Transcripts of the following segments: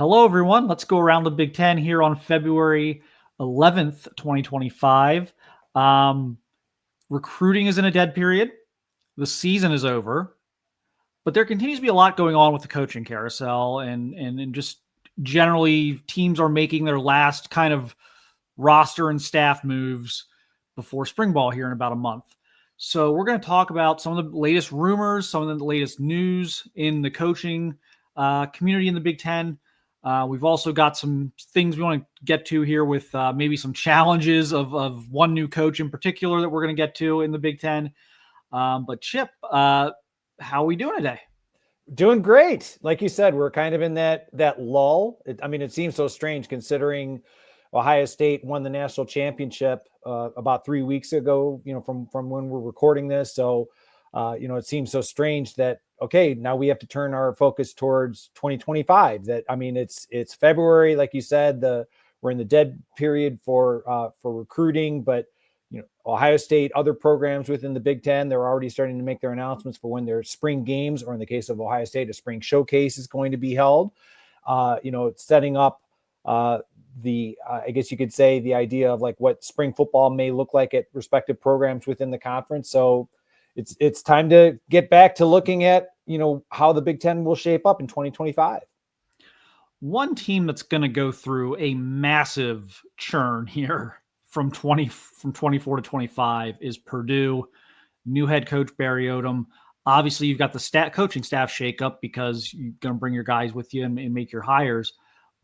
Hello, everyone. Let's go around the Big Ten here on February 11th, 2025. Um, Recruiting is in a dead period. The season is over, but there continues to be a lot going on with the coaching carousel, and just generally teams are making their last kind of roster and staff moves before spring ball here in about a month. So we're going to talk about some of the latest rumors, some of the latest news in the coaching community in the Big Ten. We've also got some things we want to get to here with maybe some challenges of one new coach in particular that we're going to get to in the Big Ten. But Chip, how are we doing today? Doing great. Like you said, we're kind of in that lull. It seems so strange considering Ohio State won the national championship about 3 weeks ago, from when we're recording this. So, it seems so strange that, okay, now we have to turn our focus towards 2025. It's February, like you said, we're in the dead period for recruiting, but Ohio State, other programs within the Big Ten, they're already starting to make their announcements for when their spring games, or in the case of Ohio State, a spring showcase is going to be held. It's setting up I guess you could say, the idea of like what spring football may look like at respective programs within the conference. So it's time to get back to looking at, how the Big Ten will shape up in 2025. One team that's going to go through a massive churn here from 24 to 25 is Purdue. New head coach Barry Odom. Obviously, you've got the coaching staff shakeup because you're going to bring your guys with you and make your hires.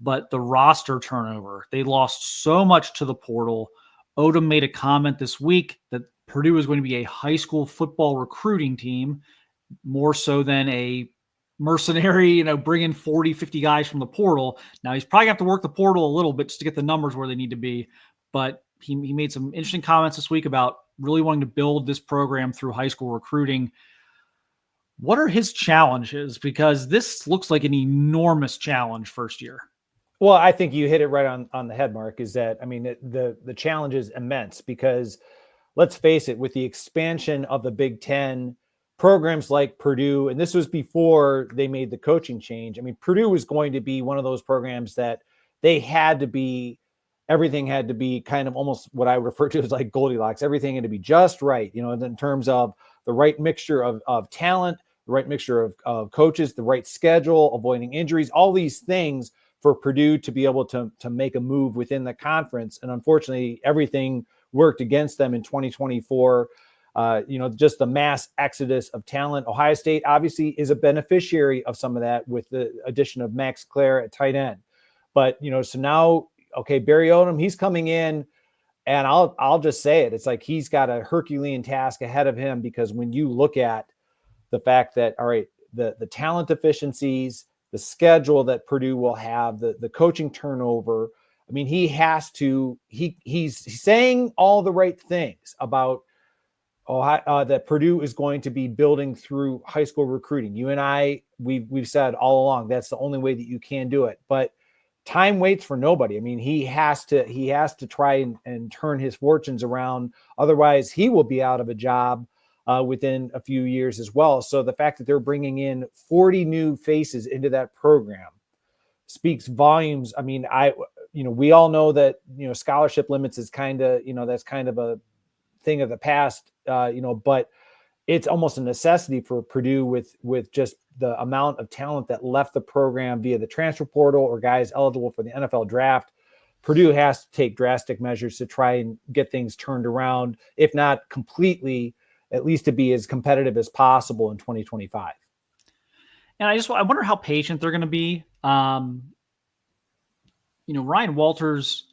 But the roster turnover, they lost so much to the portal. Odom made a comment this week that Purdue is going to be a high school football recruiting team, more so than a mercenary, bring in 40, 50 guys from the portal. Now, he's probably going to have to work the portal a little bit just to get the numbers where they need to be. But he made some interesting comments this week about really wanting to build this program through high school recruiting. What are his challenges? Because this looks like an enormous challenge first year. Well, I think you hit it right on the head, Mark, is that, the challenge is immense because let's face it, with the expansion of the Big Ten, programs like Purdue, and this was before they made the coaching change. Purdue was going to be one of those programs that everything had to be kind of almost what I refer to as like Goldilocks. Everything had to be just right, in terms of the right mixture of talent, the right mixture of coaches, the right schedule, avoiding injuries, all these things for Purdue to be able to make a move within the conference. And unfortunately, everything worked against them in 2024. Just the mass exodus of talent. Ohio State obviously is a beneficiary of some of that with the addition of Max Clare at tight end. But, so now, okay, Barry Odom, he's coming in, and I'll just say it. It's like he's got a Herculean task ahead of him, because when you look at the fact that, all right, the talent deficiencies, the schedule that Purdue will have, the coaching turnover, he's saying all the right things about that Purdue is going to be building through high school recruiting. You and I, we've said all along, that's the only way that you can do it. But time waits for nobody. He has to try and turn his fortunes around. Otherwise, he will be out of a job within a few years as well. So the fact that they're bringing in 40 new faces into that program speaks volumes. We all know that, scholarship limits is kind of, that's kind of a thing of the past, but it's almost a necessity for Purdue with just the amount of talent that left the program via the transfer portal or guys eligible for the NFL draft. Purdue has to take drastic measures to try and get things turned around, if not completely, at least to be as competitive as possible in 2025. And I wonder how patient they're going to be. Ryan Walters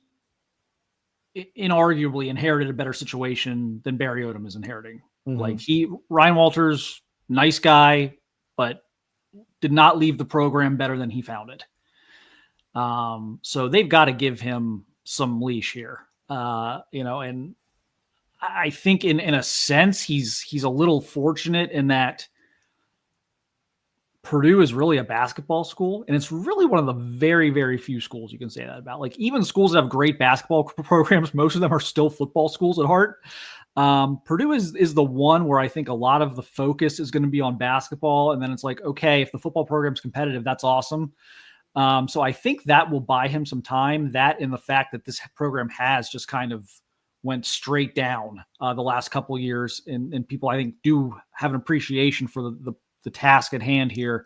inarguably inherited a better situation than Barry Odom is inheriting. Mm-hmm. Ryan Walters, nice guy, but did not leave the program better than he found it. So they've got to give him some leash here. And I think in a sense, he's a little fortunate in that Purdue is really a basketball school, and it's really one of the very, very few schools you can say that about. Like, even schools that have great basketball programs, most of them are still football schools at heart. Purdue is the one where I think a lot of the focus is going to be on basketball, and then it's like, okay, if the football program's competitive, that's awesome. So I think that will buy him some time. That and the fact that this program has just kind of went straight down the last couple of years, and people I think do have an appreciation for the task at hand here.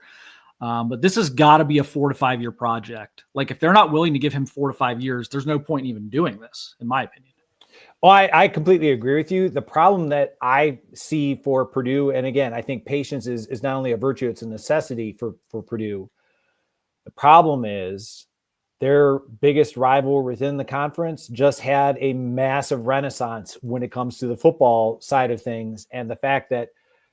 But this has got to be a 4 to 5 year project. Like if they're not willing to give him 4 to 5 years, there's no point in even doing this, in my opinion. Well, I completely agree with you. The problem that I see for Purdue, and again, I think patience is not only a virtue, it's a necessity for Purdue. The problem is their biggest rival within the conference just had a massive renaissance when it comes to the football side of things. And the fact that,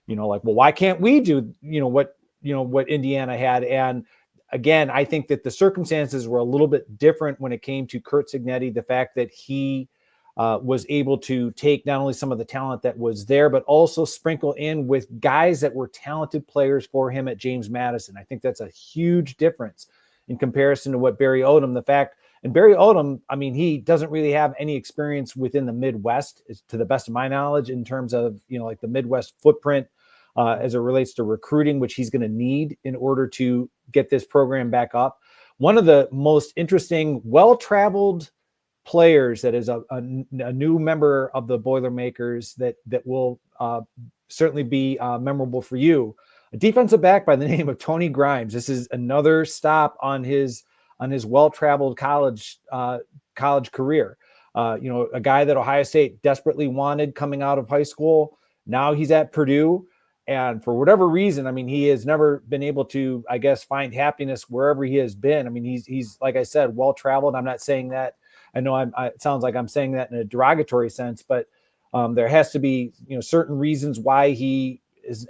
well, why can't we do, what Indiana had? And again, I think that the circumstances were a little bit different when it came to Curt Cignetti. The fact that he was able to take not only some of the talent that was there, but also sprinkle in with guys that were talented players for him at James Madison. I think that's a huge difference in comparison to what Barry Odom, and Barry Odom, I mean, he doesn't really have any experience within the Midwest, to the best of my knowledge, in terms of, like the Midwest footprint as it relates to recruiting, which he's going to need in order to get this program back up. One of the most interesting, well-traveled players that is a new member of the Boilermakers that will certainly be memorable for you. A defensive back by the name of Tony Grimes. This is another stop on his well-traveled college career. A guy that Ohio State desperately wanted coming out of high school. Now he's at Purdue. And for whatever reason, I mean, he has never been able to, I guess, find happiness wherever he has been. I mean, he's like I said, well-traveled. I'm not saying that. I know it sounds like I'm saying that in a derogatory sense, but there has to be, certain reasons why he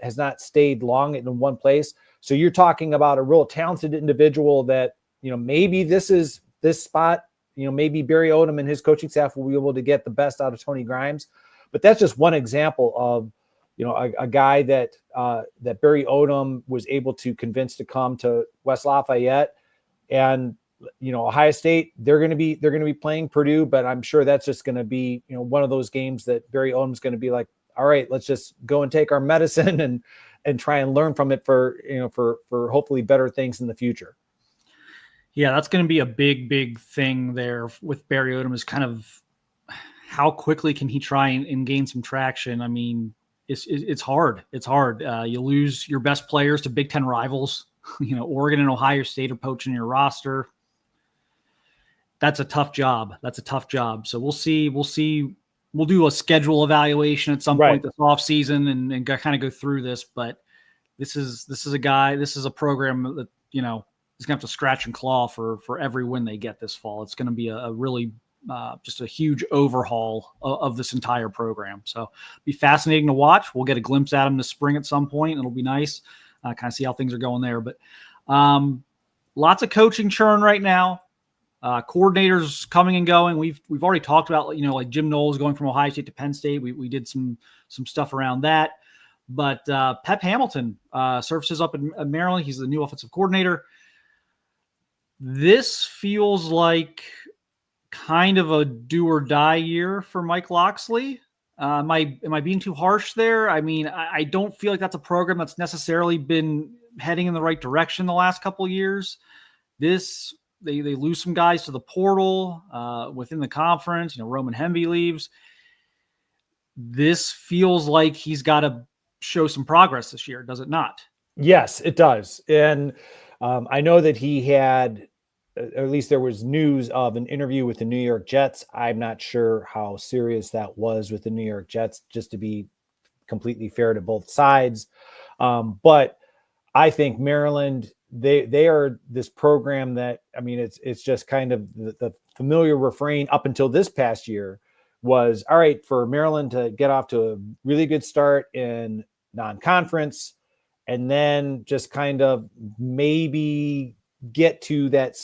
has not stayed long in one place. So you're talking about a real talented individual that, maybe this spot, maybe Barry Odom and his coaching staff will be able to get the best out of Tony Grimes. But that's just one example of, a guy that Barry Odom was able to convince to come to West Lafayette. And Ohio State, they're going to be playing Purdue, but I'm sure that's just going to be, one of those games that Barry Odom's going to be like, all right, let's just go and take our medicine and try and learn from it for hopefully better things in the future. Yeah, that's going to be a big thing there with Barry Odom, is kind of how quickly can he try and gain some traction. I mean, it's hard. It's hard. You lose your best players to Big Ten rivals. Oregon and Ohio State are poaching your roster. That's a tough job. So we'll see. We'll do a schedule evaluation at some point this off season and kind of go through this. But this is a program that, is going to have to scratch and claw for every win they get this fall. It's going to be a really just a huge overhaul of this entire program. So be fascinating to watch. We'll get a glimpse at them this spring at some point. It'll be nice. Kind of see how things are going there. But lots of coaching churn right now. Coordinators coming and going. We've already talked about, like Jim Knowles going from Ohio State to Penn State. We did some stuff around that. But Pep Hamilton surfaces up in Maryland. He's the new offensive coordinator. This feels like kind of a do or die year for Mike Locksley. Am I being too harsh there? I mean, I don't feel like that's a program that's necessarily been heading in the right direction the last couple of years. They lose some guys to the portal within the conference. Roman Hemby leaves. This feels like he's got to show some progress this year, does it not? Yes, it does. And I know that he had, at least there was news of an interview with the New York Jets. I'm not sure how serious that was with the New York Jets, just to be completely fair to both sides. But I think Maryland, they are this program that, I mean, it's just kind of the familiar refrain up until this past year was, all right, for Maryland to get off to a really good start in non-conference and then just kind of maybe get to that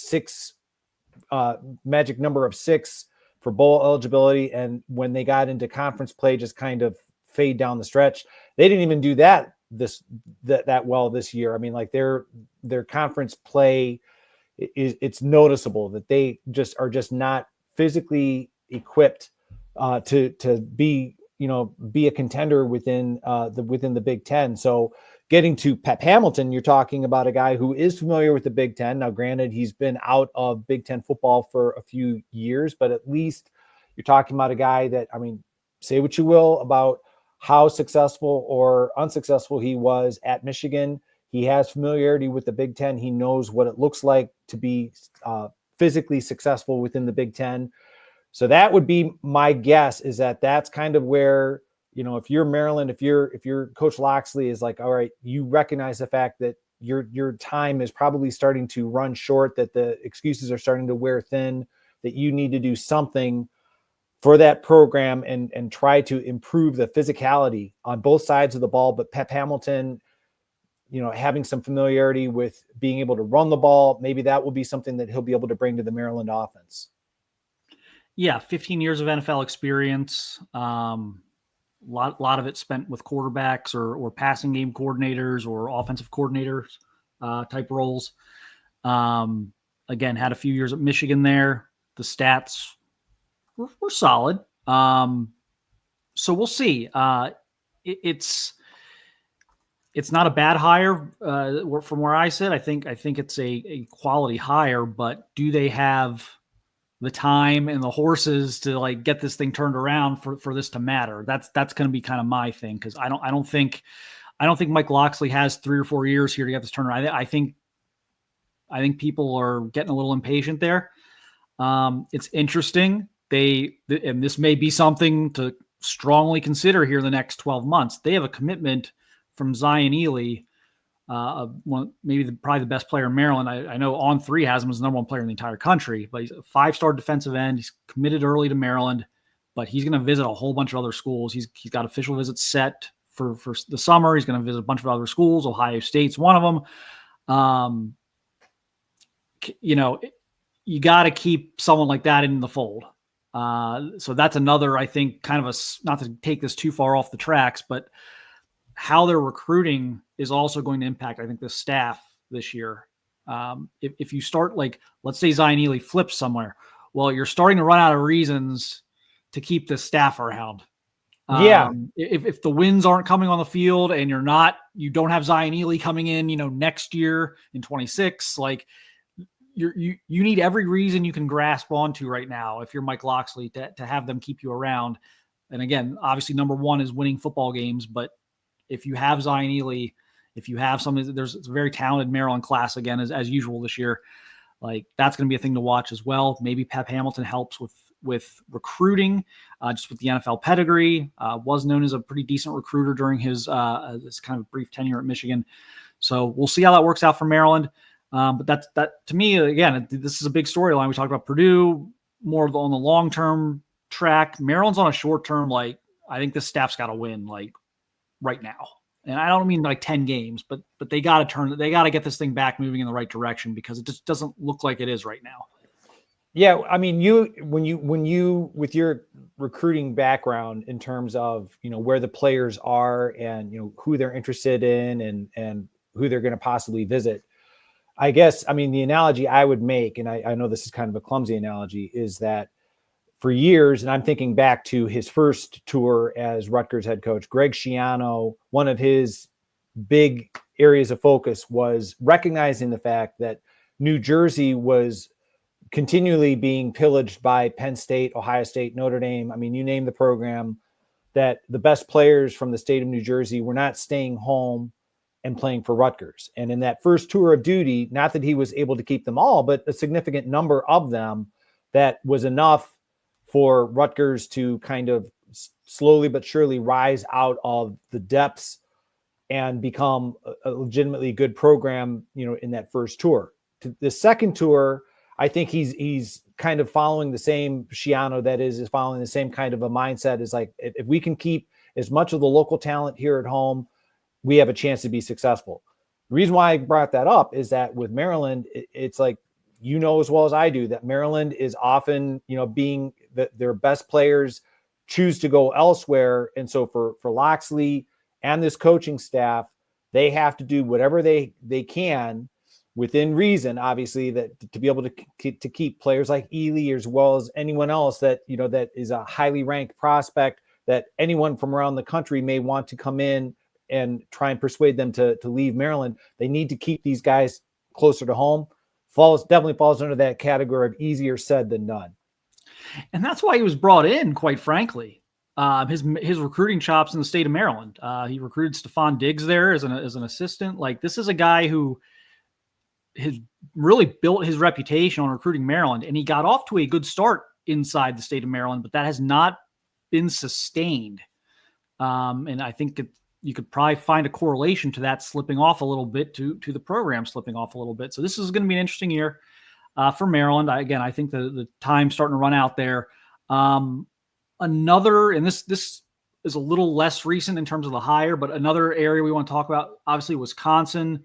magic number of 6 for bowl eligibility. And when they got into conference play, just kind of fade down the stretch. They didn't even do that well this year. I mean, like their conference play it's noticeable that they just are just not physically equipped to be a contender within the Big Ten. So getting to Pep Hamilton, you're talking about a guy who is familiar with the Big Ten. Now, granted, he's been out of Big Ten football for a few years, but at least you're talking about a guy that, I mean, say what you will about how successful or unsuccessful he was at Michigan. He has familiarity with the Big Ten. He knows what it looks like to be physically successful within the Big Ten. So that would be my guess, is that that's kind of where, you know, if you're Maryland, if you're Coach Loxley is like, all right, you recognize the fact that your time is probably starting to run short, that the excuses are starting to wear thin, that you need to do something for that program and try to improve the physicality on both sides of the ball. But Pep Hamilton, you know, having some familiarity with being able to run the ball, maybe that will be something that he'll be able to bring to the Maryland offense. Yeah, 15 years of NFL experience. Lot of it spent with quarterbacks or passing game coordinators or offensive coordinators type roles. Again, had a few years at Michigan there. The stats were solid. So we'll see. It's not a bad hire from where I sit. I think it's a quality hire, but do they have the time and the horses to like get this thing turned around for this to matter? That's going to be kind of my thing. Cause I don't think Mike Loxley has 3 or 4 years here to get this turned around. I think people are getting a little impatient there. It's interesting. And this may be something to strongly consider here in the next 12 months. They have a commitment from Zion Ely, probably the best player in Maryland. I know On3 has him as the number one player in the entire country, but he's a 5-star defensive end. He's committed early to Maryland, but he's going to visit a whole bunch of other schools. He's got official visits set for the summer. He's going to visit a bunch of other schools. Ohio State's one of them. You know, you got to keep someone like that in the fold. So that's another, I think, kind of not to take this too far off the tracks, but how they're recruiting is also going to impact, I think, the staff this year. If you start, like, let's say Zion Ely flips somewhere, well, you're starting to run out of reasons to keep the staff around. If the wins aren't coming on the field and you don't have Zion Ely coming in, next year in 26, like you need every reason you can grasp onto right now, if you're Mike Loxley, to have them keep you around. And again, obviously number one is winning football games, but if you have Zion Ely, if you have it's a very talented Maryland class again, as usual this year, like that's going to be a thing to watch as well. Maybe Pep Hamilton helps with recruiting, just with the NFL pedigree. Was known as a pretty decent recruiter during his this kind of brief tenure at Michigan. So we'll see how that works out for Maryland. But that to me, again, this is a big storyline. We talked about Purdue more on the long-term track. Maryland's on a short-term, like, I think this staff's got to win, like, right now. And I don't mean like 10 games, but they got to get this thing back moving in the right direction, because it just doesn't look like it is right now. Yeah. I mean, when you, with your recruiting background in terms of, where the players are and, who they're interested in and who they're going to possibly visit, I guess, I mean, the analogy I would make, and I know this is kind of a clumsy analogy, is that for years, and I'm thinking back to his first tour as Rutgers head coach, Greg Schiano, one of his big areas of focus was recognizing the fact that New Jersey was continually being pillaged by Penn State, Ohio State, Notre Dame. I mean, you name the program, that the best players from the state of New Jersey were not staying home and playing for Rutgers. And in that first tour of duty, not that he was able to keep them all, but a significant number of them, that was enough for Rutgers to kind of slowly but surely rise out of the depths and become a legitimately good program, in that first tour. The second tour, I think he's kind of following the same Schiano, that is following the same kind of a mindset, is like, if we can keep as much of the local talent here at home, we have a chance to be successful. The reason why I brought that up is that with Maryland, it's like, as well as I do, that Maryland is often, being that their best players choose to go elsewhere. And so for Loxley and this coaching staff, they have to do whatever they can within reason, obviously, that to be able to keep players like Ely, as well as anyone else that, that is a highly ranked prospect that anyone from around the country may want to come in and try and persuade them to leave Maryland. They need to keep these guys closer to home. Definitely falls under that category of easier said than done. And that's why he was brought in, quite frankly. His recruiting chops in the state of Maryland. He recruited Stephon Diggs there as an assistant. Like, this is a guy who has really built his reputation on recruiting Maryland, and he got off to a good start inside the state of Maryland, but that has not been sustained. And I think you could probably find a correlation to that slipping off a little bit, to the program slipping off a little bit. So this is going to be an interesting year for Maryland. I think the time's starting to run out there. Another, and this is a little less recent in terms of the hire, but another area we want to talk about, obviously Wisconsin,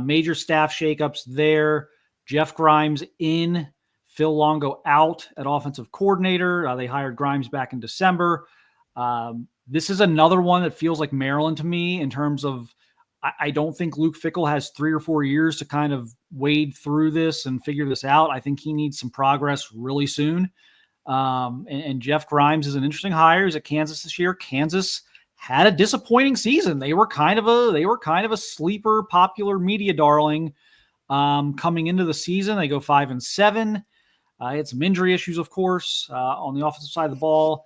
major staff shakeups there. Jeff Grimes in, Phil Longo out at offensive coordinator. They hired Grimes back in December. This is another one that feels like Maryland to me in terms of, I don't think Luke Fickell has 3 or 4 years to kind of wade through this and figure this out. I think he needs some progress really soon. And Jeff Grimes is an interesting hire. He's at Kansas this year. Kansas had a disappointing season. They were kind of a sleeper, popular media darling coming into the season. They go 5-7. Had some injury issues, of course, on the offensive side of the ball.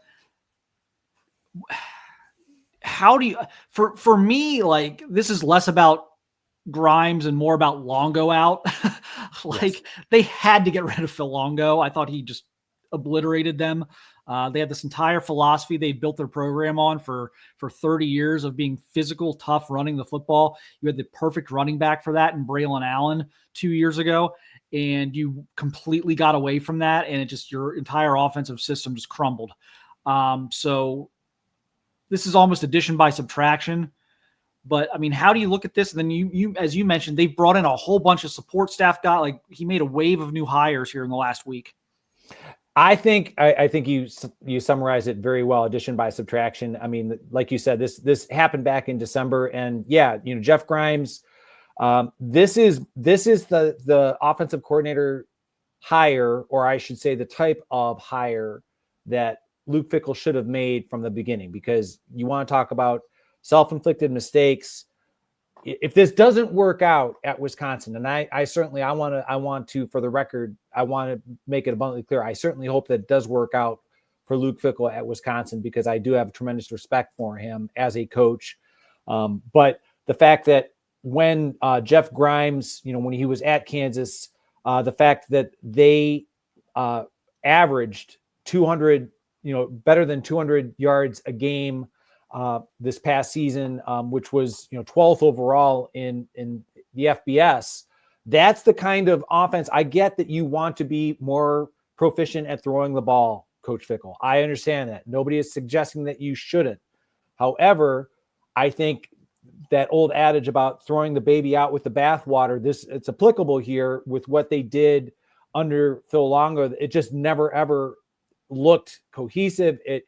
How do you, for me, like, this is less about Grimes and more about Longo out. Yes. They had to get rid of Phil Longo. I thought he just obliterated them. They had this entire philosophy they built their program on for 30 years of being physical, tough, running the football. You had the perfect running back for that in Braylon Allen 2 years ago, and you completely got away from that, and your entire offensive system just crumbled. So this is almost addition by subtraction. But I mean, how do you look at this? And then you, as you mentioned, they've brought in a whole bunch of support staff. He made a wave of new hires here in the last week. I think you summarized it very well. Addition by subtraction. I mean, like you said, this happened back in December, and yeah, Jeff Grimes. This is the offensive coordinator hire, or I should say, the type of hire that Luke Fickell should have made from the beginning, because you want to talk about self-inflicted mistakes. If this doesn't work out at Wisconsin, and I want to, for the record, I want to make it abundantly clear, I certainly hope that it does work out for Luke Fickell at Wisconsin, because I do have tremendous respect for him as a coach. But the fact that when Jeff Grimes, when he was at Kansas, the fact that they averaged 200, better than 200 yards a game this past season, which was 12th overall in the FBS. That's the kind of offense. I get that you want to be more proficient at throwing the ball, Coach Fickell. I understand that. Nobody is suggesting that you shouldn't. However, I think that old adage about throwing the baby out with the bathwater, it's applicable here with what they did under Phil Longo. It just never ever looked cohesive. A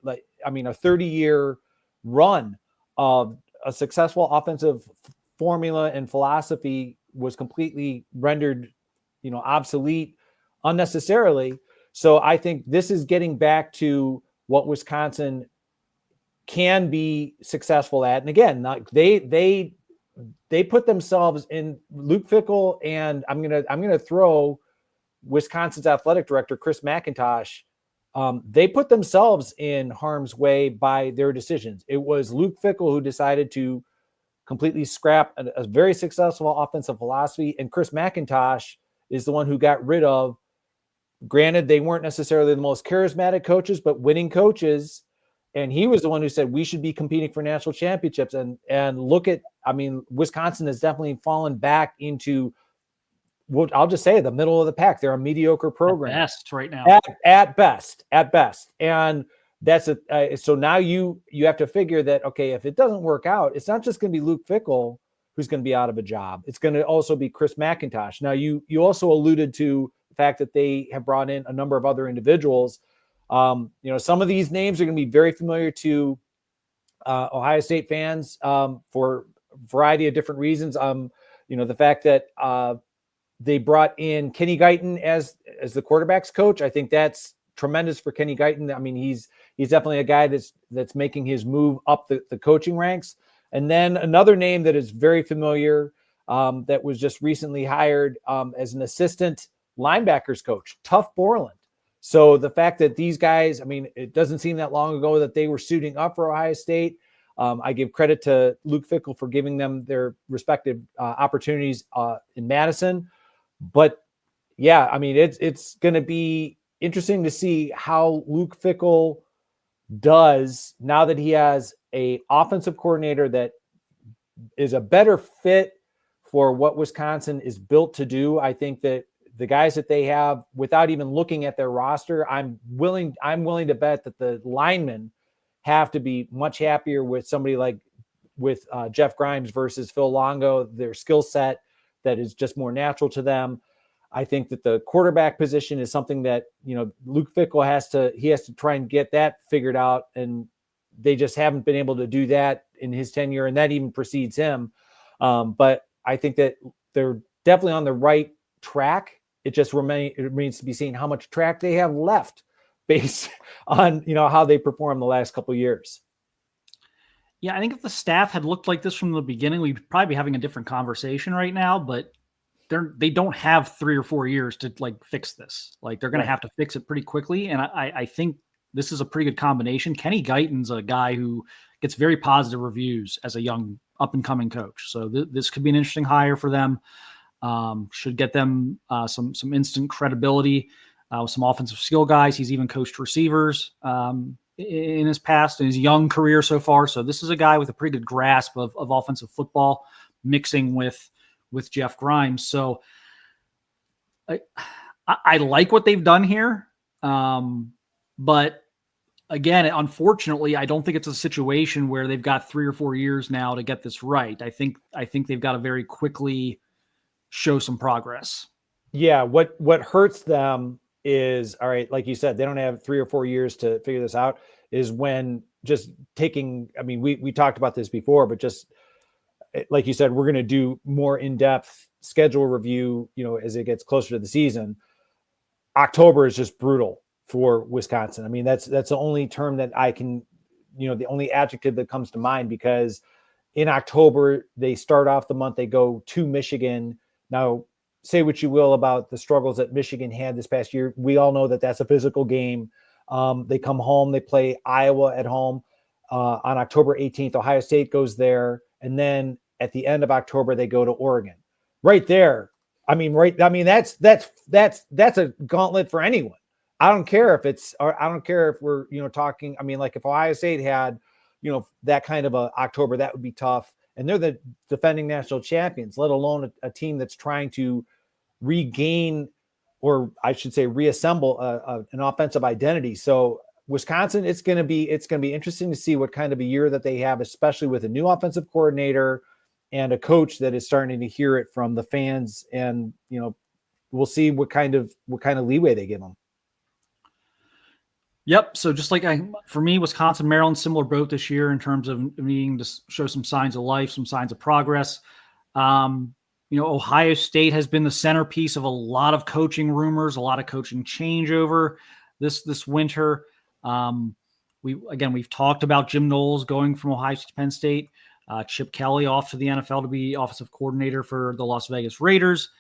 30-year run of a successful offensive formula and philosophy was completely rendered, obsolete unnecessarily. So I think this is getting back to what Wisconsin can be successful at. And again, they put themselves in, Luke Fickell, and I'm gonna throw Wisconsin's athletic director, Chris McIntosh. They put themselves in harm's way by their decisions. It was Luke Fickell who decided to completely scrap a very successful offensive philosophy, and Chris McIntosh is the one who got rid of. Granted, they weren't necessarily the most charismatic coaches, but winning coaches. And he was the one who said we should be competing for national championships. And look at, Wisconsin has definitely fallen back into, what I'll just say, the middle of the pack. They're a mediocre program. At best right now. At best. And that's so now you have to figure that, okay, if it doesn't work out, it's not just going to be Luke Fickell who's going to be out of a job. It's going to also be Chris McIntosh. Now, you also alluded to the fact that they have brought in a number of other individuals. Some of these names are going to be very familiar to Ohio State fans for a variety of different reasons. The fact that they brought in Kenny Guyton as the quarterback's coach, I think that's tremendous for Kenny Guyton. He's definitely a guy that's making his move up the coaching ranks. And then another name that is very familiar, that was just recently hired as an assistant linebackers coach, Tuff Borland. So the fact that these guys, I mean, it doesn't seem that long ago that they were suiting up for Ohio State. I give credit to Luke Fickell for giving them their respective opportunities in Madison. But yeah, I mean, it's going to be interesting to see how Luke Fickell does now that he has a offensive coordinator that is a better fit for what Wisconsin is built to do. I think that the guys that they have, without even looking at their roster, I'm willing to bet that the linemen have to be much happier with somebody like with Jeff Grimes versus Phil Longo, their skill set that is just more natural to them. I think that the quarterback position is something that, Luke Fickell has to try and get that figured out. And they just haven't been able to do that in his tenure. And that even precedes him. But I think that they're definitely on the right track. It just remains to be seen how much track they have left based on, how they performed the last couple of years. Yeah, I think if the staff had looked like this from the beginning, we'd probably be having a different conversation right now, but they don't have 3 or 4 years to fix this. They're going to have to fix it pretty quickly. And I think this is a pretty good combination. Kenny Guyton's a guy who gets very positive reviews as a young up and coming coach. So this could be an interesting hire for them. Should get them some instant credibility with some offensive skill guys. He's even coached receivers in his past, in his young career so far. So this is a guy with a pretty good grasp of offensive football, mixing with Jeff Grimes. So I like what they've done here. But again, unfortunately, I don't think it's a situation where they've got 3 or 4 years now to get this right. I think they've got to very quickly show some progress. Yeah. What hurts them is, all right, like you said, they don't have 3 or 4 years to figure this out, is when just taking, I mean, we talked about this before, but just like you said, we're going to do more in-depth schedule review, as it gets closer to the season. October is just brutal for Wisconsin. I mean, that's the only term that I can, the only adjective that comes to mind, because in October, they start off the month, they go to Michigan. Now, say what you will about the struggles that Michigan had this past year. We all know that that's a physical game. They come home, they play Iowa at home on October 18th. Ohio State goes there. And then at the end of October, they go to Oregon. Right there. I mean, that's a gauntlet for anyone. I don't care if we're, talking, I mean, like if Ohio State had, that kind of a October, that would be tough. And they're the defending national champions, let alone a team that's trying to regain, or I should say reassemble an offensive identity. So Wisconsin, it's going to be interesting to see what kind of a year that they have, especially with a new offensive coordinator and a coach that is starting to hear it from the fans. And, we'll see what kind of leeway they give them. Yep. So just for me, Wisconsin, Maryland, similar boat this year in terms of needing to show some signs of life, some signs of progress. Ohio State has been the centerpiece of a lot of coaching rumors, a lot of coaching changeover this winter. We've talked about Jim Knowles going from Ohio State to Penn State, Chip Kelly off to the NFL to be offensive coordinator for the Las Vegas Raiders.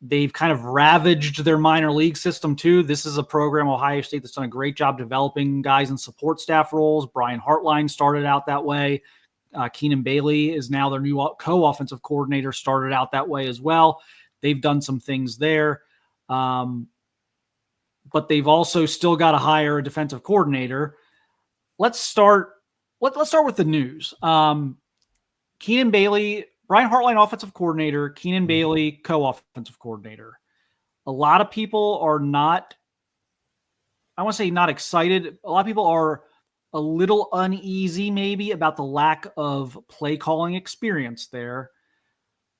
They've kind of ravaged their minor league system too. This is a program, Ohio State, that's done a great job developing guys in support staff roles. Brian Hartline started out that way. Keenan Bailey is now their new co-offensive coordinator, started out that way as well. They've done some things there. But they've also still got to hire a defensive coordinator. Let's start with the news. Keenan Bailey, Brian Hartline, offensive coordinator, Keenan Bailey, co-offensive coordinator. A lot of people are not, I want to say not excited. A lot of people are a little uneasy maybe about the lack of play calling experience there.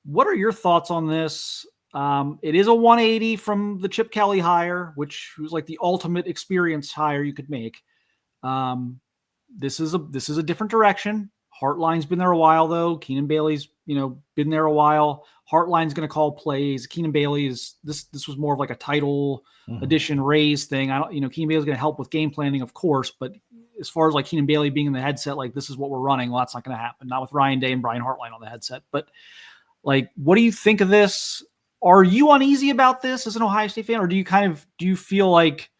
What are your thoughts on this? It is a 180 from the Chip Kelly hire, which was like the ultimate experience hire you could make. This is a different direction. Hartline's been there a while though. Keenan Bailey's, been there a while. Hartline's going to call plays. Keenan Bailey is this was more of like a title addition raise thing. Keenan Bailey's going to help with game planning, of course, but as far as like Keenan Bailey being in the headset, like this is what we're running. Well, that's not going to happen. Not with Ryan Day and Brian Hartline on the headset. But like, what do you think of this? Are you uneasy about this as an Ohio State fan, or do you feel like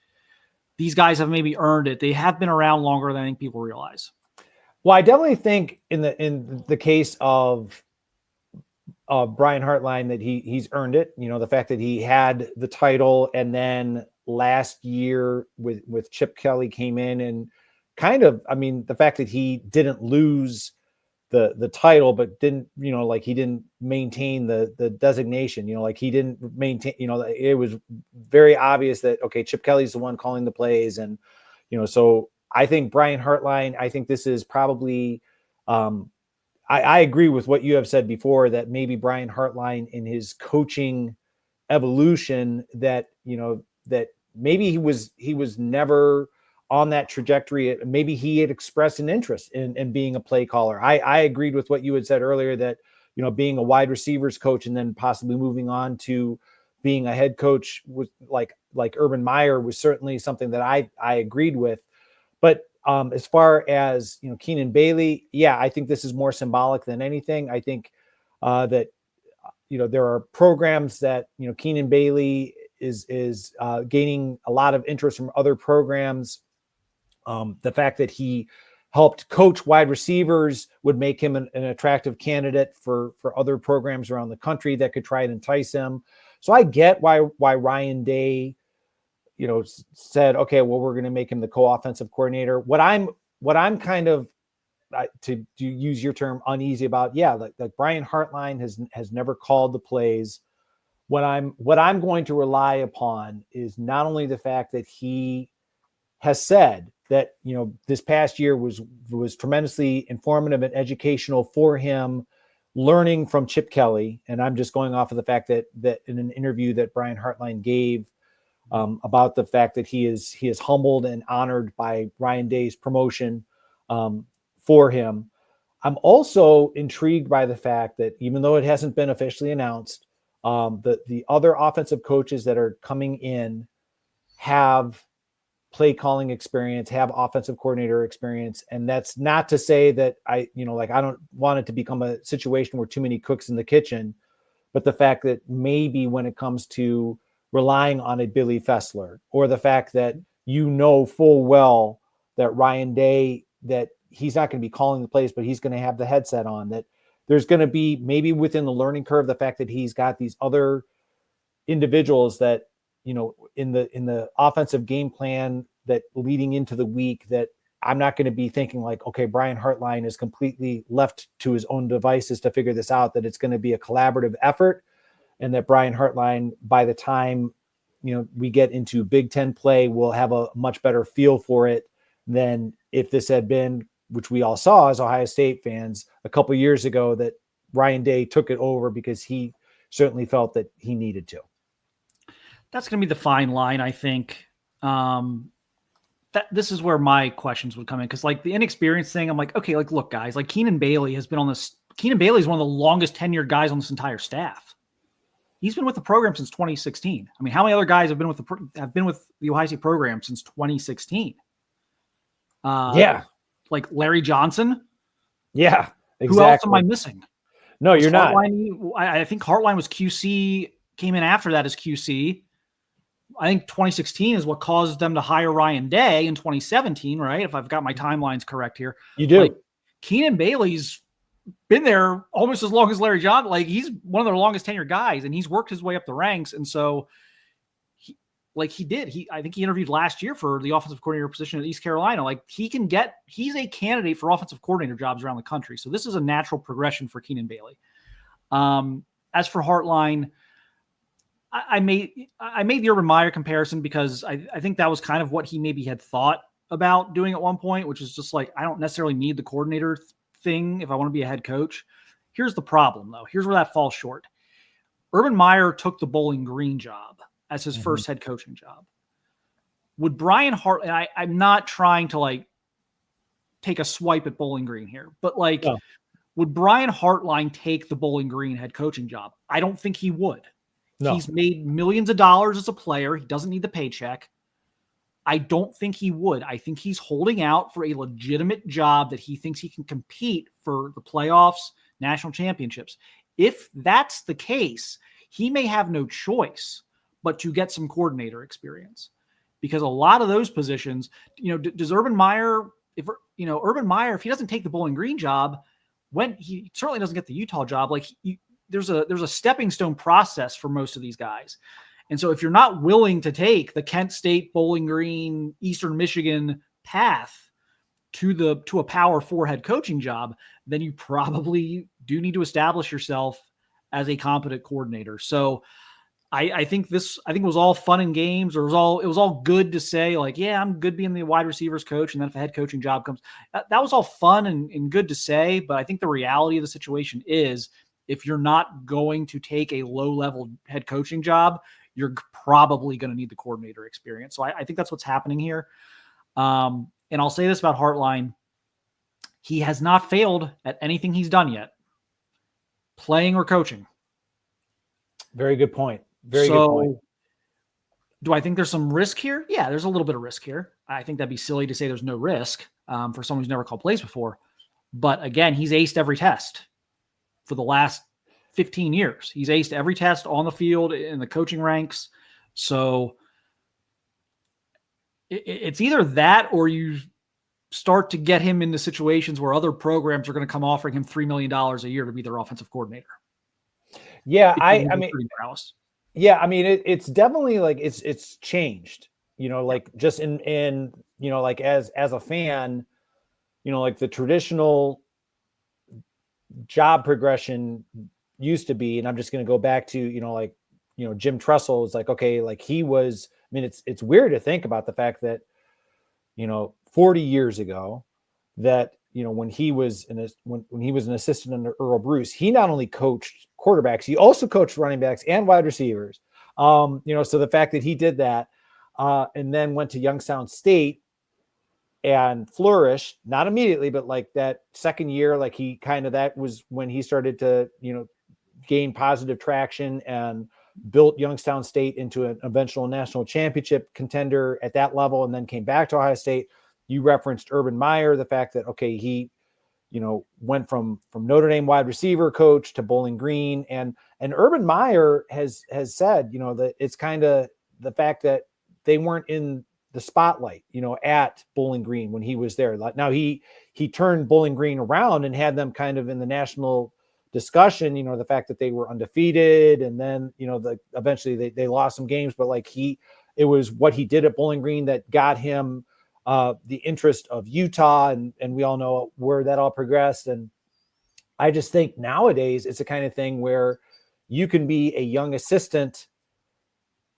these guys have maybe earned it? They have been around longer than I think people realize. Well, I definitely think in the case of Brian Hartline that he's earned it. You know, the fact that he had the title, and then last year with Chip Kelly came in and kind of, I mean, the fact that he didn't lose the title, but didn't, you know, like he didn't maintain the designation, you know, like he didn't maintain, you know, it was very obvious that, okay, Chip Kelly's the one calling the plays. And, you know, so I think Brian Hartline, I think this is probably, I agree with what you have said before, that maybe Brian Hartline in his coaching evolution, that, you know, that maybe he was never on that trajectory. Maybe he had expressed an interest in being a play caller. I agreed with what you had said earlier, that, you know, being a wide receivers coach and then possibly moving on to being a head coach was like Urban Meyer was certainly something that I agreed with. But as far as, you know, Keenan Bailey, yeah, I think this is more symbolic than anything. I think that, you know, there are programs that, you know, Keenan Bailey is gaining a lot of interest from other programs. The fact that he helped coach wide receivers would make him an attractive candidate for other programs around the country that could try and entice him. So I get why Ryan Day, you know, said, okay, well, we're going to make him the co-offensive coordinator. What I'm kind of, to use your term, uneasy about, yeah, like Brian Hartline has never called the plays. What I'm going to rely upon is not only the fact that he has said that, you know, this past year was tremendously informative and educational for him, learning from Chip Kelly. And I'm just going off of the fact that in an interview that Brian Hartline gave about the fact that he is humbled and honored by Ryan Day's promotion for him. I'm also intrigued by the fact that even though it hasn't been officially announced, the other offensive coaches that are coming in have play calling experience, have offensive coordinator experience. And that's not to say that I don't want it to become a situation where too many cooks in the kitchen, but the fact that maybe when it comes to relying on a Billy Fessler, or the fact that, you know, full well that Ryan Day, that he's not going to be calling the plays, but he's going to have the headset on, that there's going to be maybe within the learning curve, the fact that he's got these other individuals that, you know, in the offensive game plan, that leading into the week, that I'm not going to be thinking like, okay, Brian Hartline is completely left to his own devices to figure this out, that it's going to be a collaborative effort. And that Brian Hartline, by the time, you know, we get into Big Ten play, will have a much better feel for it than if this had been, which we all saw as Ohio State fans a couple of years ago, that Ryan Day took it over because he certainly felt that he needed to. That's going to be the fine line, I think. That this is where my questions would come in, because like the inexperienced thing, I'm like, okay, like look, guys, like Keenan Bailey has been on this. Keenan Bailey is one of the longest tenured guys on this entire staff. He's been with the program since 2016. I mean, how many other guys have been with the Ohio State program since 2016? Yeah, like Larry Johnson. Yeah, exactly. Who else am I missing? No, you're not. I think Hartline was QC, came in after that as QC. I think 2016 is what caused them to hire Ryan Day in 2017, right? If I've got my timelines correct here. You do. Like, Keenan Bailey's been there almost as long as Larry Johnson. Like, he's one of their longest tenured guys, and he's worked his way up the ranks. And so I think he interviewed last year for the offensive coordinator position at East Carolina. Like, he's a candidate for offensive coordinator jobs around the country. So this is a natural progression for Keenan Bailey. As for Hartline, I made the Urban Meyer comparison because I think that was kind of what he maybe had thought about doing at one point, which is just like, I don't necessarily need the coordinator thing if I want to be a head coach. Here's the problem, though. Here's where that falls short. Urban Meyer took the Bowling Green job as his first head coaching job. Would Brian Hart, and I'm not trying to like take a swipe at Bowling Green here, but like, would Brian Hartline take the Bowling Green head coaching job? I don't think he would. No. He's made millions of dollars as a player. He doesn't need the paycheck. I don't think he would. I think he's holding out for a legitimate job that he thinks he can compete for the playoffs, national championships. If that's the case, he may have no choice but to get some coordinator experience, because a lot of those positions, does Urban Meyer, if he doesn't take the Bowling Green job, when he certainly doesn't get the Utah job, there's a stepping stone process for most of these guys. And so if you're not willing to take the Kent State, Bowling Green, Eastern Michigan path to a Power 4 head coaching job, then you probably do need to establish yourself as a competent coordinator. So I think it was all fun and games, or it was all good to say, like, yeah, I'm good being the wide receivers coach, and then if a head coaching job comes, that was all fun and good to say. But I think the reality of the situation is, if you're not going to take a low-level head coaching job, you're probably going to need the coordinator experience. So I think that's what's happening here. And I'll say this about Hartline. He has not failed at anything he's done yet, playing or coaching. Very good point. Very good point. Do I think there's some risk here? Yeah, there's a little bit of risk here. I think that'd be silly to say there's no risk for someone who's never called plays before. But again, he's aced every test for the last 15 years. He's aced every test on the field, in the coaching ranks. So it's either that, or you start to get him into situations where other programs are going to come offering him $3 million a year to be their offensive coordinator. Yeah, I mean, it's definitely it's changed, just in as a fan, the traditional job progression used to be, and I'm just going to go back to, Jim Tressel was okay, he was, it's weird to think about the fact that, 40 years ago that, when he was when he was an assistant under Earl Bruce, he not only coached quarterbacks, he also coached running backs and wide receivers. So the fact that he did that and then went to Youngstown State and flourished, not immediately, but that second year, that was when he started to, gain positive traction and built Youngstown State into an eventual national championship contender at that level, and then came back to Ohio State. You referenced Urban Meyer, the fact that, okay, he, went from Notre Dame wide receiver coach to Bowling Green. And Urban Meyer has said, that it's kind of the fact that they weren't in the spotlight, at Bowling Green when he was there. Now he turned Bowling Green around and had them kind of in the national discussion, the fact that they were undefeated, and then, eventually they lost some games, but it was what he did at Bowling Green that got him the interest of Utah, and we all know where that all progressed. And I just think nowadays it's the kind of thing where you can be a young assistant,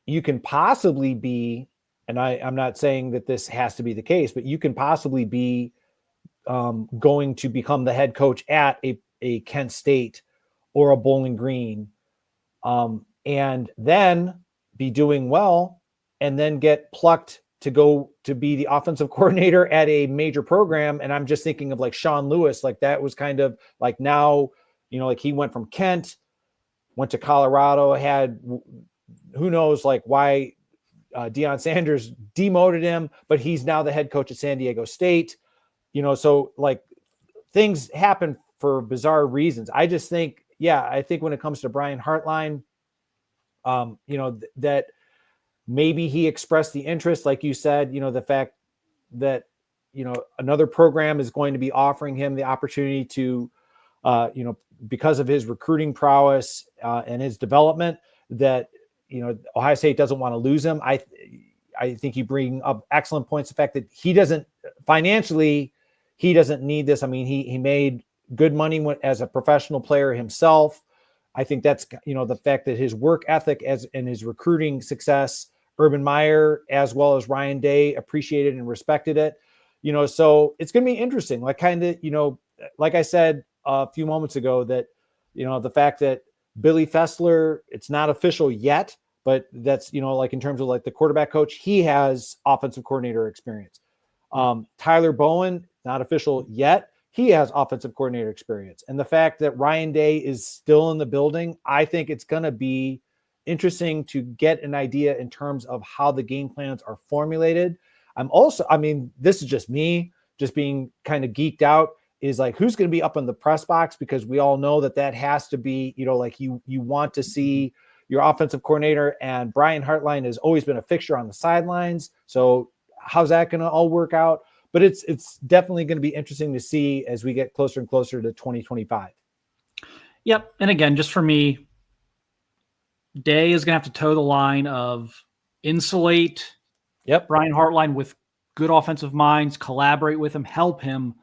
you can possibly be, and I'm not saying that this has to be the case, but you can possibly be going to become the head coach at a Kent State or a Bowling Green, and then be doing well, and then get plucked to go to be the offensive coordinator at a major program. And I'm just thinking of Sean Lewis, that was kind of now, he went from Kent, went to Colorado, had who knows why Deion Sanders demoted him, but he's now the head coach at San Diego State. So things happen for bizarre reasons. I just think, I think when it comes to Brian Hartline, that maybe he expressed the interest, like you said, the fact that, another program is going to be offering him the opportunity to, because of his recruiting prowess and his development, that, Ohio State doesn't want to lose him. I think you bring up excellent points. The fact that he doesn't financially, he doesn't need this. He made good money as a professional player himself. I think that's, the fact that his work ethic and his recruiting success, Urban Meyer, as well as Ryan Day, appreciated and respected it. So it's going to be interesting. Like I said a few moments ago, that, the fact that Billy Fessler, it's not official yet, but that's, in terms of the quarterback coach, he has offensive coordinator experience. Tyler Bowen, not official yet, he has offensive coordinator experience. And the fact that Ryan Day is still in the building, I think it's going to be interesting to get an idea in terms of how the game plans are formulated. I'm also, I mean, this is just me, just being kind of geeked out, is like, who's going to be up in the press box? Because we all know that has to be, like you want to see your offensive coordinator, and Brian Hartline has always been a fixture on the sidelines. So how's that going to all work out? But it's definitely going to be interesting to see as we get closer and closer to 2025. Yep. And again, just for me, Day is going to have to toe the line of insulate Brian Hartline with good offensive minds, collaborate with him, help him,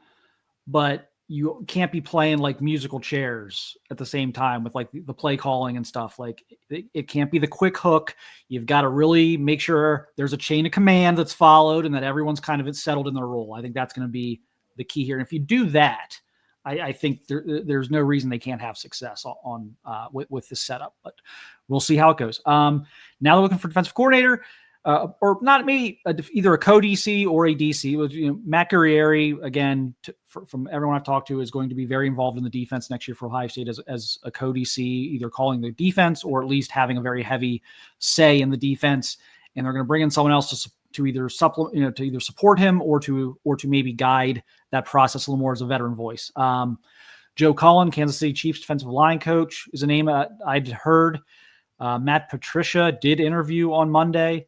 but you can't be playing like musical chairs at the same time with like the play calling and stuff. Like it can't be the quick hook. You've got to really make sure there's a chain of command that's followed and that everyone's kind of settled in their role. I think that's going to be the key here. And if you do that, I think there's no reason they can't have success on with this setup, but we'll see how it goes. Now they're looking for defensive coordinator. Or not maybe either a co-DC or a DC. Matt Guerrieri, again, from everyone I've talked to, is going to be very involved in the defense next year for Ohio State as a co-DC, either calling the defense or at least having a very heavy say in the defense. And they're going to bring in someone else to either supplement, to either support him or to maybe guide that process a little more as a veteran voice. Joe Cullen, Kansas City Chiefs defensive line coach, is a name I'd heard. Matt Patricia did interview on Monday.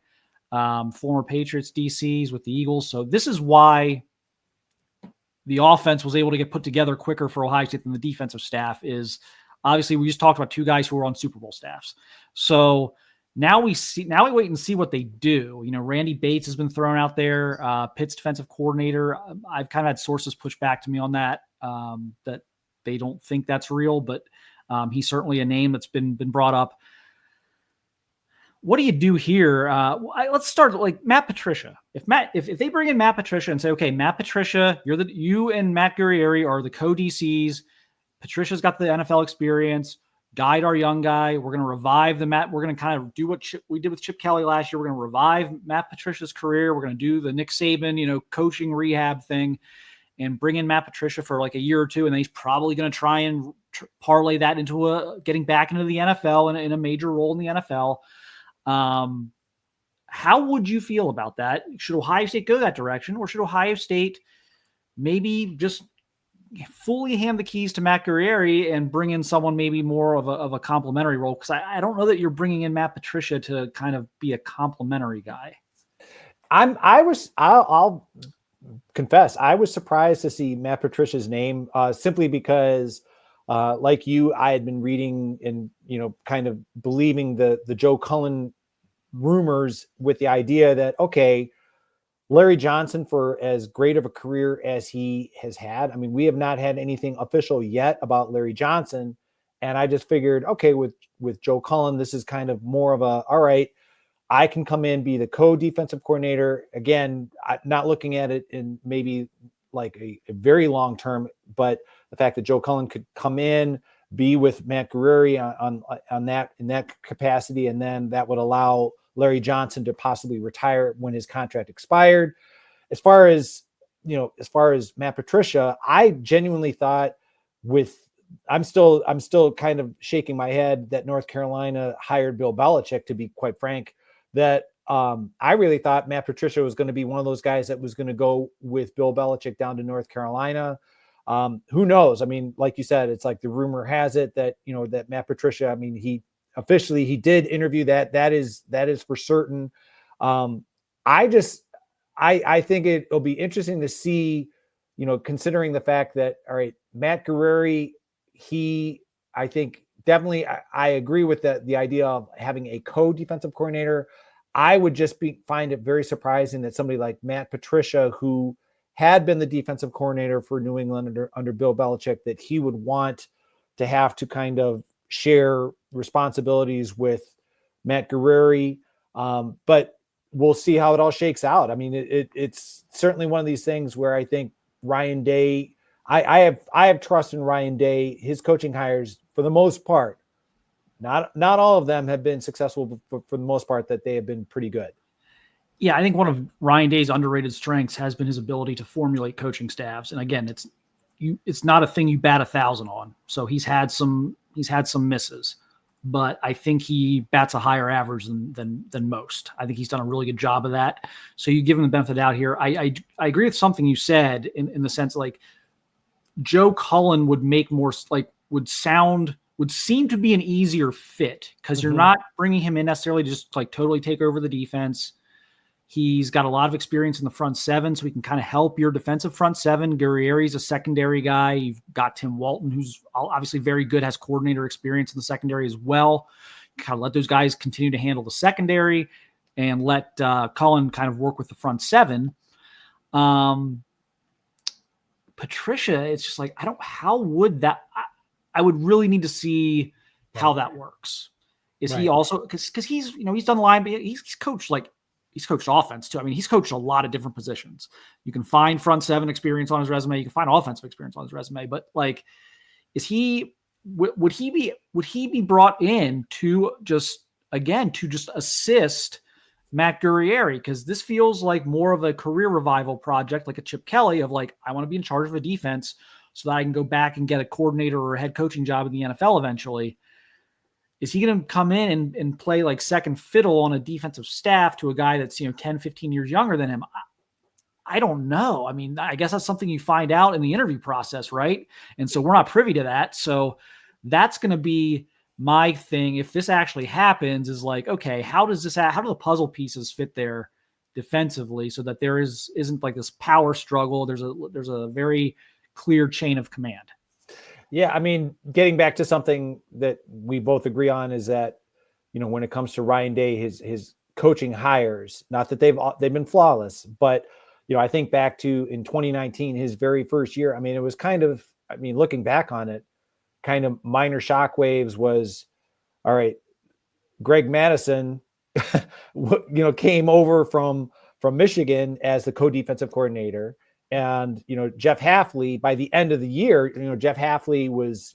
Former Patriots DCs with the Eagles. So this is why the offense was able to get put together quicker for Ohio State than the defensive staff. Is obviously we just talked about two guys who were on Super Bowl staffs. So now we wait and see what they do. Randy Bates has been thrown out there, Pitt's defensive coordinator. I've kind of had sources push back to me on that, that they don't think that's real, but he's certainly a name that's been brought up. What do you do here? Let's start like Matt Patricia. If they bring in Matt Patricia and say, okay, Matt Patricia, you and Matt Guerrieri are the co-DCs. Patricia's got the NFL experience. Guide our young guy. We're going to revive the Matt. We're going to kind of do what we did with Chip Kelly last year. We're going to revive Matt Patricia's career. We're going to do the Nick Saban, coaching rehab thing, and bring in Matt Patricia for like a year or two, and then he's probably going to try and parlay that into getting back into the NFL in a major role in the NFL. How would you feel about that? Should Ohio State go that direction, or should Ohio State maybe just fully hand the keys to Matt Guerrieri and bring in someone maybe more of a complimentary role? Because I don't know that you're bringing in Matt Patricia to kind of be a complimentary guy. I'll confess, I was surprised to see Matt Patricia's name, simply because like you, I had been reading and, kind of believing the Joe Cullen rumors with the idea that, okay, Larry Johnson, for as great of a career as he has had, I mean, we have not had anything official yet about Larry Johnson. And I just figured, okay, with Joe Cullen, this is kind of more of all right, I can come in, be the co-defensive coordinator. Again, not looking at it in maybe like a very long term, but the fact that Joe Cullen could come in, be with Matt Guerrieri on that, in that capacity, and then that would allow Larry Johnson to possibly retire when his contract expired. As far as Matt Patricia, I genuinely thought I'm still kind of shaking my head that North Carolina hired Bill Belichick, to be quite frank, that I really thought Matt Patricia was going to be one of those guys that was going to go with Bill Belichick down to North Carolina. Who knows? I mean, like you said, it's like the rumor has it that, that Matt Patricia, I mean, he did interview that is for certain. I think it'll be interesting to see, considering the fact that, all right, Matt Guerrieri, I think definitely, I agree with the idea of having a co-defensive coordinator. I would just find it very surprising that somebody like Matt Patricia, who had been the defensive coordinator for New England under Bill Belichick, that he would want to have to kind of share responsibilities with Matt Guerrieri. But we'll see how it all shakes out. I mean, it's certainly one of these things where I think Ryan Day, I have trust in Ryan Day. His coaching hires, for the most part, not all of them have been successful, but for the most part, that they have been pretty good. Yeah, I think one of Ryan Day's underrated strengths has been his ability to formulate coaching staffs. And again, it's not a thing you bat 1,000 on. So he's had some misses. but I think he bats a higher average than most. I think he's done a really good job of that. So you give him the benefit of the doubt here. I agree with something you said in the sense like Joe Cullen would make more would seem to be an easier fit because you're not bringing him in necessarily to just like totally take over the defense. He's got a lot of experience in the front seven, so he can kind of help your defensive front seven. Guerrieri's a secondary guy. You've got Tim Walton, who's obviously very good, has coordinator experience in the secondary as well. Kind of let those guys continue to handle the secondary and let Cullen kind of work with the front seven. Patricia, it's just like, how would that, I would really need to see how that works. Is he also, because he's, he's done line, but he's coached offense too. I mean, he's coached a lot of different positions. You can find front seven experience on his resume. You can find offensive experience on his resume, but like, would he be brought in to just assist Matt Guerrieri? Because this feels like more of a career revival project, like a Chip Kelly of like, I want to be in charge of a defense so that I can go back and get a coordinator or a head coaching job in the NFL eventually. Is he going to come in and play like second fiddle on a defensive staff to a guy that's, 10, 15 years younger than him? I don't know. I mean, I guess that's something you find out in the interview process, right? And so we're not privy to that. So that's going to be my thing. If this actually happens, is like, okay, how do the puzzle pieces fit there defensively so that there isn't like this power struggle? There's a very clear chain of command. Yeah, I mean, getting back to something that we both agree on is that, when it comes to Ryan Day, his coaching hires, not that they've been flawless, but I think back to in 2019, his very first year. I mean, it was kind of, looking back on it, kind of minor shockwaves was, all right, Greg Madison, came over from Michigan as the co-defensive coordinator. And, Jeff Hafley, by the end of the year, Jeff Hafley was,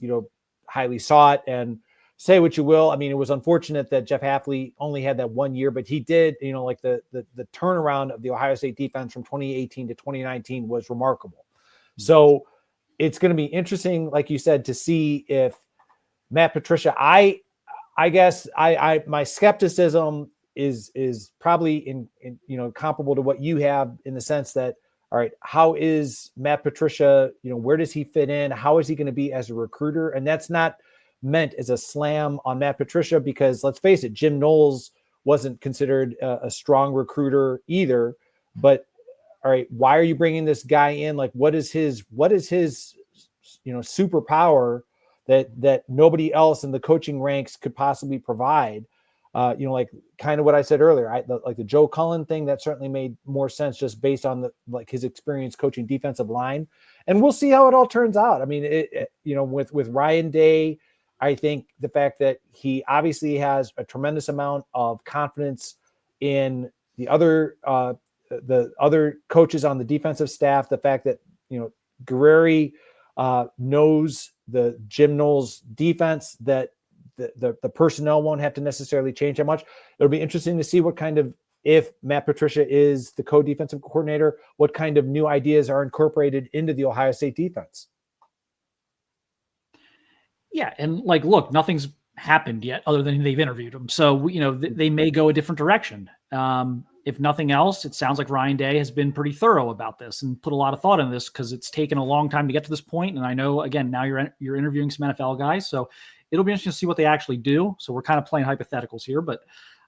highly sought, and say what you will. I mean, it was unfortunate that Jeff Hafley only had that 1 year, but he did, like the turnaround of the Ohio State defense from 2018 to 2019 was remarkable. So it's going to be interesting, like you said, to see if Matt Patricia, I guess my skepticism is probably in comparable to what you have, in the sense that, all right, how is Matt Patricia, where does he fit in? How is he going to be as a recruiter? And that's not meant as a slam on Matt Patricia, because let's face it, Jim Knowles wasn't considered a strong recruiter either. But all right, why are you bringing this guy in? Like, what is his superpower that nobody else in the coaching ranks could possibly provide? Like kind of what I said earlier, like the Joe Cullen thing, that certainly made more sense just based on his experience coaching defensive line. And we'll see how it all turns out. I mean, with Ryan Day, I think the fact that he obviously has a tremendous amount of confidence in the other coaches on the defensive staff, the fact that, Guerrieri knows the Jim Knowles defense, that the personnel won't have to necessarily change that much. It'll be interesting to see what kind of, if Matt Patricia is the co-defensive coordinator, what kind of new ideas are incorporated into the Ohio State defense. Yeah. And like, look, nothing's happened yet other than they've interviewed him. So, they may go a different direction. If nothing else, it sounds like Ryan Day has been pretty thorough about this and put a lot of thought in this, because it's taken a long time to get to this point. And I know, again, now you're interviewing some NFL guys, so it'll be interesting to see what they actually do. So we're kind of playing hypotheticals here, but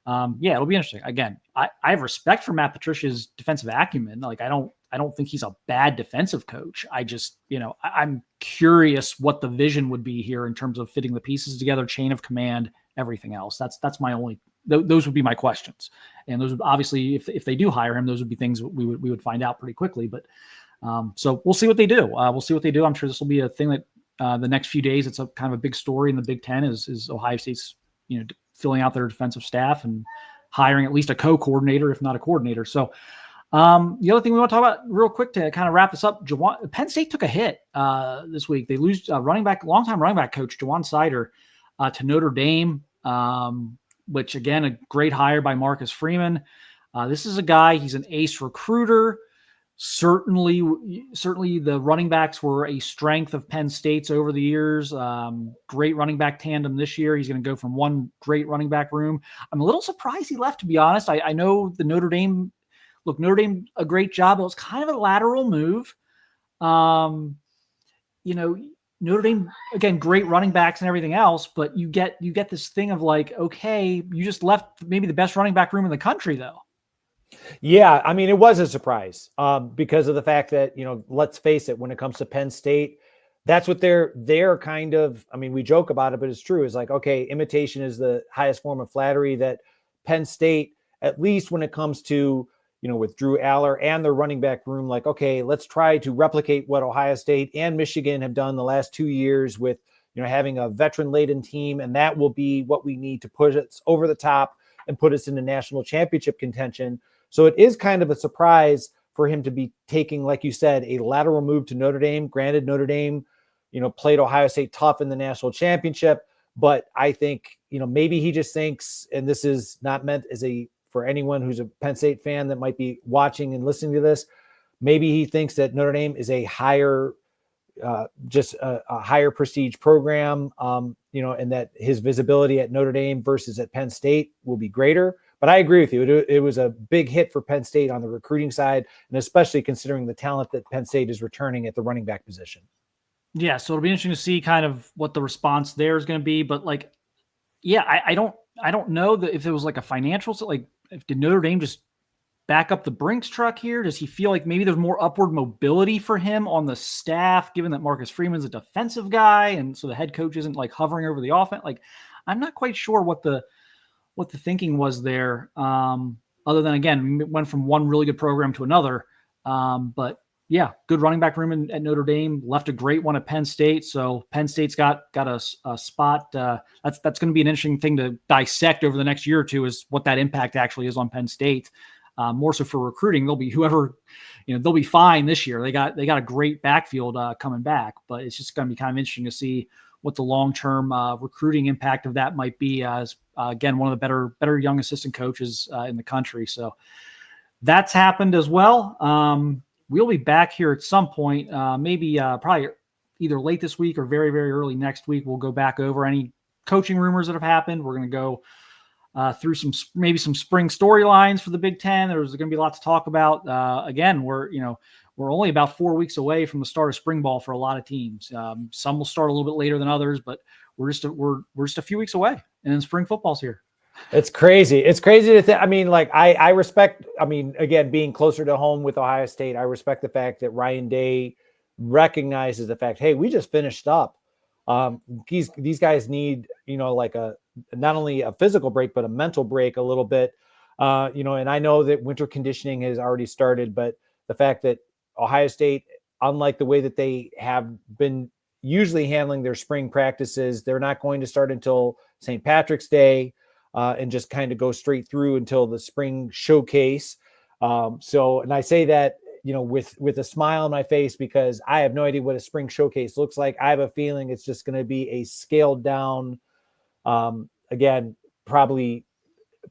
it'll be interesting. Again, I have respect for Matt Patricia's defensive acumen. Like, I don't think he's a bad defensive coach. I just, I'm curious what the vision would be here in terms of fitting the pieces together, chain of command, everything else. That's my only, those would be my questions. And those would obviously, if they do hire him, those would be things we would find out pretty quickly. But so we'll see what they do. We'll see what they do. I'm sure this will be a thing that the next few days, it's a kind of a big story in the Big Ten is Ohio State's, filling out their defensive staff and hiring at least a co-coordinator, if not a coordinator. So the other thing we want to talk about real quick to kind of wrap this up, Penn State took a hit this week. They lose longtime running back coach Jawan Sider to Notre Dame, which again, a great hire by Marcus Freeman. This is a guy, he's an ace recruiter. Certainly the running backs were a strength of Penn State's over the years. Great running back tandem this year. He's going to go from one great running back room. I'm a little surprised he left, to be honest. I know the Notre Dame, a great job. It was kind of a lateral move. Notre Dame, again, great running backs and everything else, but you get this thing of like, okay, you just left maybe the best running back room in the country, though. Yeah, I mean, it was a surprise because of the fact that, let's face it, when it comes to Penn State, that's what they're kind of, I mean, we joke about it, but it's true. It's like, okay, imitation is the highest form of flattery. That Penn State, at least when it comes to, with Drew Aller and their running back room, like, okay, let's try to replicate what Ohio State and Michigan have done the last 2 years with, having a veteran-laden team, and that will be what we need to push us over the top and put us in the national championship contention. So it is kind of a surprise for him to be taking, like you said, a lateral move to Notre Dame. Granted, Notre Dame, played Ohio State tough in the national championship, but I think, maybe he just thinks, and this is not meant as for anyone who's a Penn State fan that might be watching and listening to this, maybe he thinks that Notre Dame is a higher, just a higher prestige program, and that his visibility at Notre Dame versus at Penn State will be greater. But I agree with you. It was a big hit for Penn State on the recruiting side, and especially considering the talent that Penn State is returning at the running back position. Yeah, so it'll be interesting to see kind of what the response there is going to be. But like, yeah, I don't know that if it was like a financial, like, did Notre Dame just back up the Brinks truck here? Does he feel like maybe there's more upward mobility for him on the staff, given that Marcus Freeman's a defensive guy, and so the head coach isn't like hovering over the offense? Like, I'm not quite sure what the thinking was there, other than, again, went from one really good program to another. But yeah, good running back room at Notre Dame, left a great one at Penn State. So Penn State's got a spot. That's going to be an interesting thing to dissect over the next year or two, is what that impact actually is on Penn State. More so for recruiting, they'll be they'll be fine this year. They got a great backfield coming back, but it's just going to be kind of interesting to see what the long-term recruiting impact of that might be, as again, one of the better young assistant coaches in the country. So that's happened as well. We'll be back here at some point, maybe probably either late this week or very, very early next week. We'll go back over any coaching rumors that have happened. We're going to go through maybe some spring storylines for the Big Ten. There's going to be a lot to talk about. Again, we're only about 4 weeks away from the start of spring ball for a lot of teams. Some will start a little bit later than others, but we're just a few weeks away, and then spring football's here. It's crazy. It's crazy to think. I mean, like, I respect, again, being closer to home with Ohio State, I respect the fact that Ryan Day recognizes the fact, hey, we just finished up. These guys need, like not only a physical break, but a mental break a little bit. And I know that winter conditioning has already started, but the fact that Ohio State, unlike the way that they have been usually handling their spring practices, they're not going to start until St. Patrick's Day, and just kind of go straight through until the spring showcase. And I say that, with a smile on my face, because I have no idea what a spring showcase looks like. I have a feeling it's just going to be a scaled down, again, probably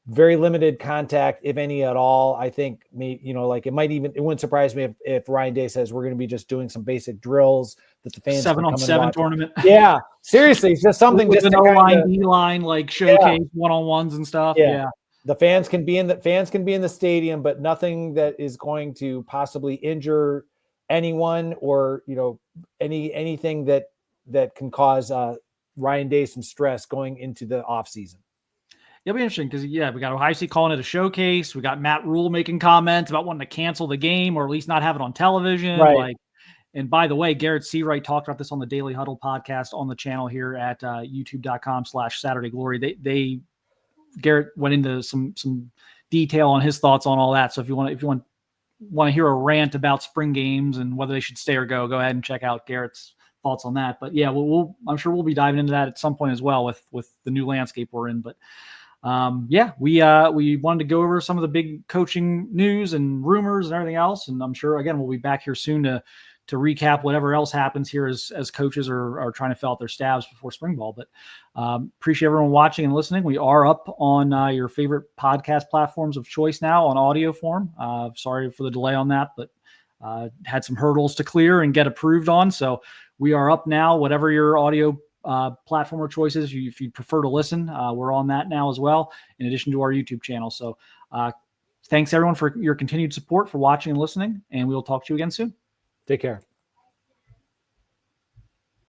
very limited contact, if any at all. I think it wouldn't surprise me if Ryan Day says we're going to be just doing some basic drills that the fans 7-on-7 tournament. Yeah, seriously, it's just something with just an O-line, D-line, like showcase one-on-ones and stuff. Yeah. The fans can be in the stadium, but nothing that is going to possibly injure anyone or anything that can cause Ryan Day some stress going into the off season. It'll be interesting because, we got Ohio State calling it a showcase. We got Matt Rule making comments about wanting to cancel the game or at least not have it on television. Right. And by the way, Garrett Seawright talked about this on the Daily Huddle podcast on the channel here at youtube.com/Saturday Glory. Garrett went into some detail on his thoughts on all that. So if you want to hear a rant about spring games and whether they should stay or go ahead and check out Garrett's thoughts on that. But yeah, I'm sure we'll be diving into that at some point as well with the new landscape we're in. But we wanted to go over some of the big coaching news and rumors and everything else. And I'm sure, again, we'll be back here soon to recap whatever else happens here as coaches are trying to fill out their staffs before spring ball. But appreciate everyone watching and listening. We are up on your favorite podcast platforms of choice now on audio form. Sorry for the delay on that, but had some hurdles to clear and get approved on. So we are up now, whatever your audio platform or choices, if you prefer to listen, we're on that now as well, in addition to our YouTube channel. So thanks everyone for your continued support, for watching and listening, and we'll talk to you again soon. Take care.